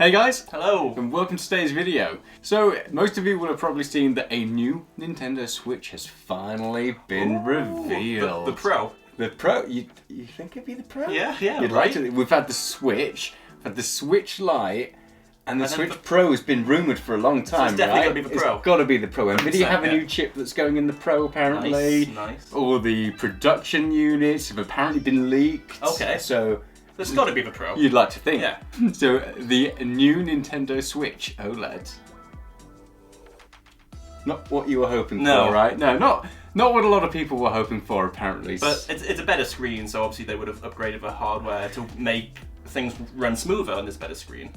Hey guys! Hello! And welcome to today's video. So, most of you will have probably seen that a new Nintendo Switch has finally been revealed. The Pro? The Pro? You think it'd be the Pro? Yeah, You'd like to. We've had the Switch, we've had the Switch Lite, and the Switch Pro has been rumoured for a long time, so it's definitely got to be the Pro. It's got to be the Pro. And Nvidia have a new chip that's going in the Pro, apparently. Nice. All the production units have apparently been leaked. Okay. So... It's got to be the Pro. You'd like to think. Yeah. So, the new Nintendo Switch OLED. Not what you were hoping for, right? No, not what a lot of people were hoping for, apparently. But it's a better screen, so obviously they would have upgraded the hardware to make things run smoother on this better screen.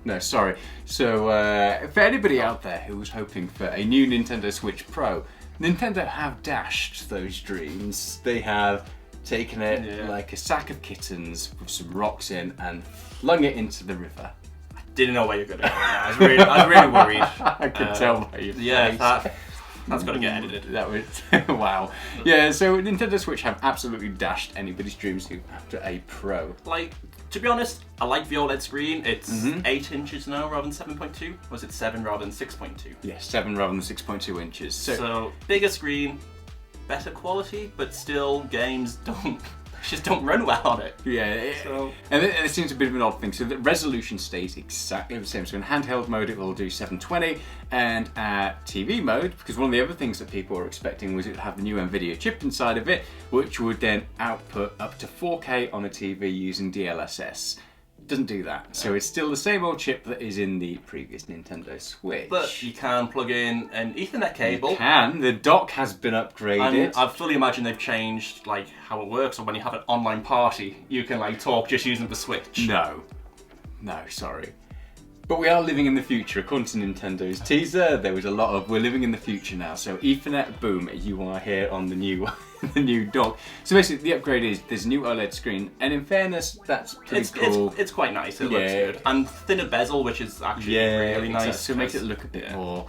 No, sorry. So, for anybody out there who was hoping for a new Nintendo Switch Pro, Nintendo have dashed those dreams. They have taken it like a sack of kittens with some rocks in and flung it into the river. I didn't know where you were going to go. I was really worried. I could tell by your face. Yeah, that's got to get edited. That was wow. Yeah, so Nintendo Switch have absolutely dashed anybody's dreams who after a Pro. Like, to be honest, I like the OLED screen. It's 8 inches now rather than 7.2. Was it 7 rather than 6.2? Yeah, 7 rather than 6.2 inches. So bigger screen, better quality, but still games just don't run well on it. Yeah, and it seems a bit of an odd thing. So the resolution stays exactly the same. So in handheld mode it will do 720, and at TV mode, because one of the other things that people were expecting was it would have the new Nvidia chip inside of it, which would then output up to 4K on a TV using DLSS. Doesn't do that. So it's still the same old chip that is in the previous Nintendo Switch. But you can plug in an Ethernet cable. You can. The dock has been upgraded. And I fully imagine they've changed like how it works, or when you have an online party, you can like talk just using the Switch. No, sorry. But we are living in the future. According to Nintendo's teaser, there was a lot of we're living in the future now. So Ethernet, boom, you are here on the new the new dock. So basically the upgrade is there's a new OLED screen, and in fairness, that's pretty cool. It's quite nice, it looks good. And thinner bezel, which is actually really nice. So it makes it look a bit more,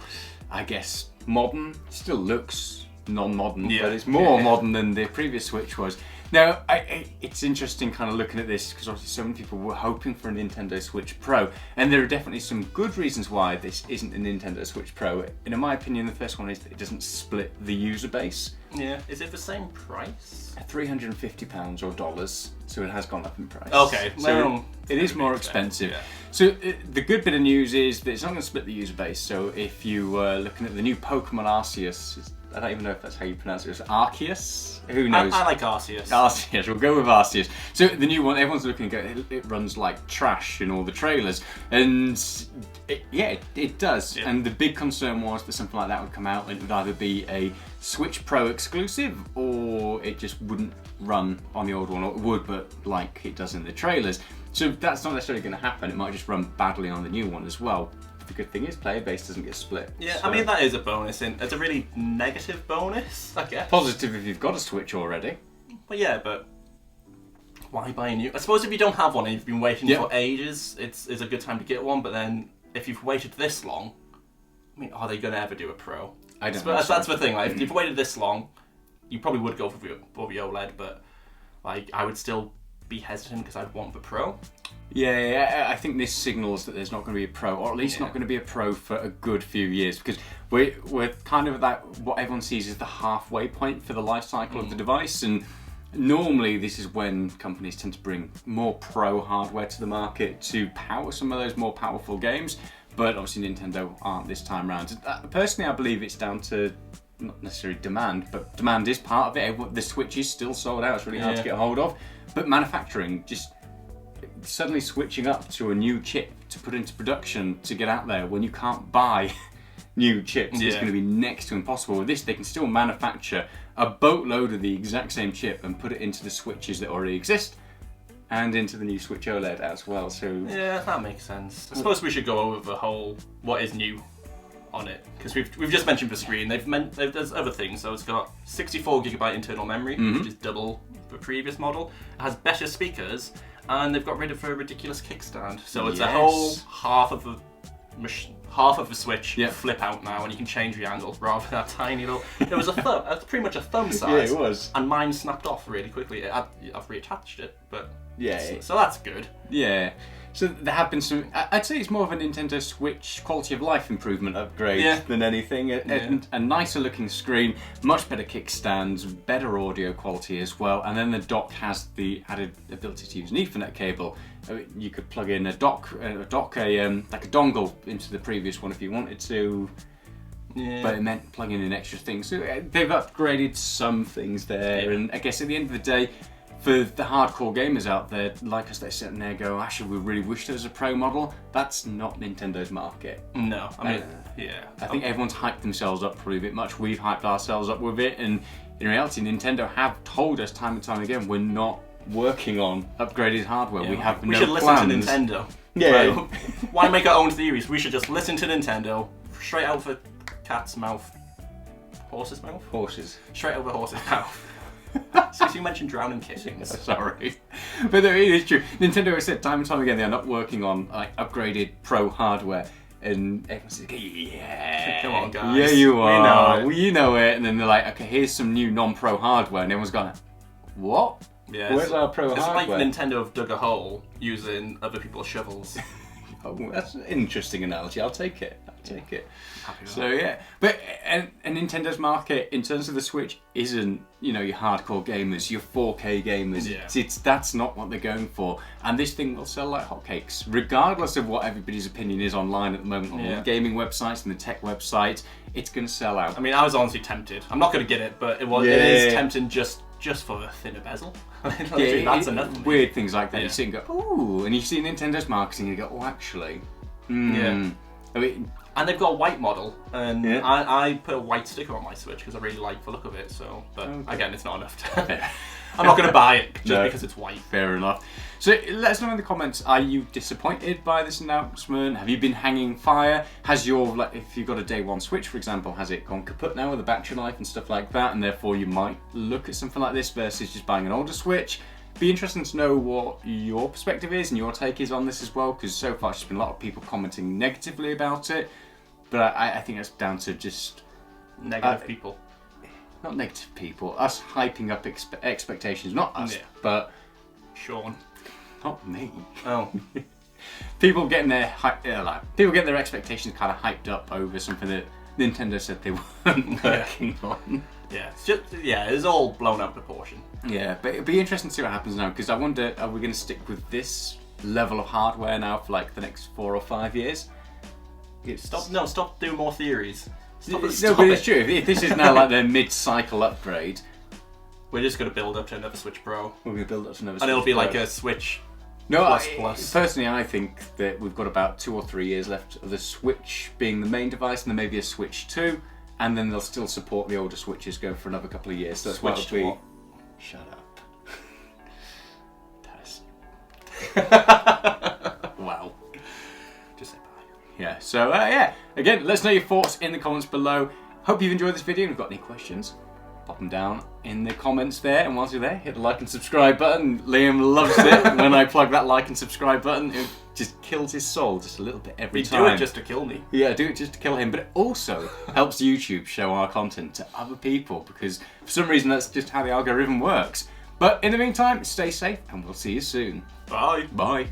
I guess, modern. Still looks non-modern, but it's more modern than the previous Switch was. Now, it's interesting kind of looking at this because obviously so many people were hoping for a Nintendo Switch Pro, and there are definitely some good reasons why this isn't a Nintendo Switch Pro. And in my opinion, the first one is that it doesn't split the user base. Yeah, is it the same price? £350 or dollars, so it has gone up in price. Okay, so it is more expensive. Yeah. So the good bit of news is that it's not going to split the user base. So if you were looking at the new Pokemon Arceus, I don't even know if that's how you pronounce it. It's Arceus? Who knows? I like Arceus. Arceus, we'll go with Arceus. So the new one, everyone's looking at it runs like trash in all the trailers. And it does. Yeah. And the big concern was that something like that would come out and it would either be a Switch Pro exclusive or it just wouldn't run on the old one, or it would, but like it does in the trailers. So that's not necessarily going to happen. It might just run badly on the new one as well. The good thing is player base doesn't get split. Yeah, so. I mean that is a bonus. It's a really negative bonus, I guess. Positive if you've got a Switch already. Well, yeah, but why buy a new? I suppose if you don't have one and you've been waiting for ages, it's a good time to get one. But then if you've waited this long, I mean, are they going to ever do a Pro? I don't know. That's the thing. Like, if you've waited this long, you probably would go for the OLED, but like I would still be hesitant because I'd want the Pro. Yeah, I think this signals that there's not going to be a Pro, or at least not going to be a Pro for a good few years, because we're kind of at that, what everyone sees as the halfway point for the life cycle of the device, and normally this is when companies tend to bring more Pro hardware to the market to power some of those more powerful games, but obviously Nintendo aren't this time around. Personally, I believe it's down to not necessarily demand, but demand is part of it. The Switch is still sold out, it's really hard to get a hold of, but manufacturing just suddenly switching up to a new chip to put into production to get out there when you can't buy new chips is going to be next to impossible. With this, they can still manufacture a boatload of the exact same chip and put it into the Switches that already exist and into the new Switch OLED as well. So yeah, that makes sense. I suppose we should go over the whole what is new on it, because we've just mentioned the screen. There's other things. So it's got 64GB internal memory, which is double the previous model. It has better speakers, and they've got rid of a ridiculous kickstand. So it's a whole half of the Switch flip out now, and you can change the angle rather than that tiny little. It was pretty much a thumb size. Yeah, it was. And mine snapped off really quickly. I've reattached it, but yeah. So that's good. Yeah. So there have been some. I'd say it's more of a Nintendo Switch quality of life improvement upgrade than anything. A nicer looking screen, much better kickstands, better audio quality as well, and then the dock has the added ability to use an Ethernet cable. You could plug in a like a dongle into the previous one if you wanted to. Yeah. But it meant plugging in extra things. So they've upgraded some things there, and I guess at the end of the day, for the hardcore gamers out there, like us, they're sitting there going, actually, we really wish there was a pro model. That's not Nintendo's market. No, I mean, I think everyone's hyped themselves up probably a bit much. We've hyped ourselves up with it, and in reality, Nintendo have told us time and time again, we're not working on upgraded hardware. We have we no should plans. Listen to Nintendo. Yeah. Right? Why make our own theories? We should just listen to Nintendo. Straight out of a cat's mouth. Horse's mouth? Horses. Straight over horse's mouth. Since you mentioned drowning kittens. Sorry. But it is true. Nintendo has said time and time again they are not working on like upgraded pro hardware. And everyone's like, yeah. Come on, guys. Yeah, you are. We know it. Well, you know it. And then they're like, okay, here's some new non-pro hardware. And everyone's gone, what? Yeah, Where's our pro hardware? It's like Nintendo have dug a hole using other people's shovels. Oh, that's an interesting analogy. I'll take it. So yeah, but and Nintendo's market in terms of the Switch isn't, you know, your hardcore gamers, your 4K gamers. Yeah. That's not what they're going for. And this thing will sell like hotcakes, regardless of what everybody's opinion is online at the moment on all the gaming websites and the tech websites. It's going to sell out. I mean, I was honestly tempted. I'm not going to get it, but it is tempting just for a thinner bezel. That's enough. Weird things like that. You see and go, ooh, and you see Nintendo's marketing and you go, oh, actually, I mean, and they've got a white model, and I put a white sticker on my Switch because I really like the look of it. So, but again, it's not enough. I'm not going to buy it just because it's white. Fair enough. So let us know in the comments, are you disappointed by this announcement? Have you been hanging fire? Has your, like, if you've got a day one Switch, for example, has it gone kaput now with the battery life and stuff like that, and therefore you might look at something like this versus just buying an older Switch? Be interesting to know what your perspective is and your take is on this as well, because so far there's been a lot of people commenting negatively about it, but I think that's down to just negative people. Not negative people, us hyping up expectations, not us, but Sean. Not me. Oh. People getting their expectations kind of hyped up over something that Nintendo said they weren't working on. Yeah, it's just, it's all blown out of proportion. Yeah, but it'll be interesting to see what happens now, because I wonder, are we going to stick with this level of hardware now for like the next 4 or 5 years? Stop doing more theories. Stop but it's true. If this is now like their mid-cycle upgrade, we're just going to build up to another Switch Pro. We're going to build up to another Switch and it'll be Pro. Like a Switch Plus. Personally, I think that we've got about 2 or 3 years left of the Switch being the main device, and then maybe a Switch 2, and then they'll still support the older Switches going for another couple of years. So that's Switch to what? Shut up. Wow. Just say bye. Yeah, so again, let us know your thoughts in the comments below. Hope you've enjoyed this video, and if you've got any questions, pop them down in the comments there, and whilst you're there, hit the like and subscribe button. Liam loves it when I plug that like and subscribe button. It just kills his soul just a little bit every time. Do it just to kill me. Yeah, do it just to kill him, but it also helps YouTube show our content to other people, because for some reason that's just how the algorithm works. But in the meantime, stay safe, and we'll see you soon. Bye. Bye.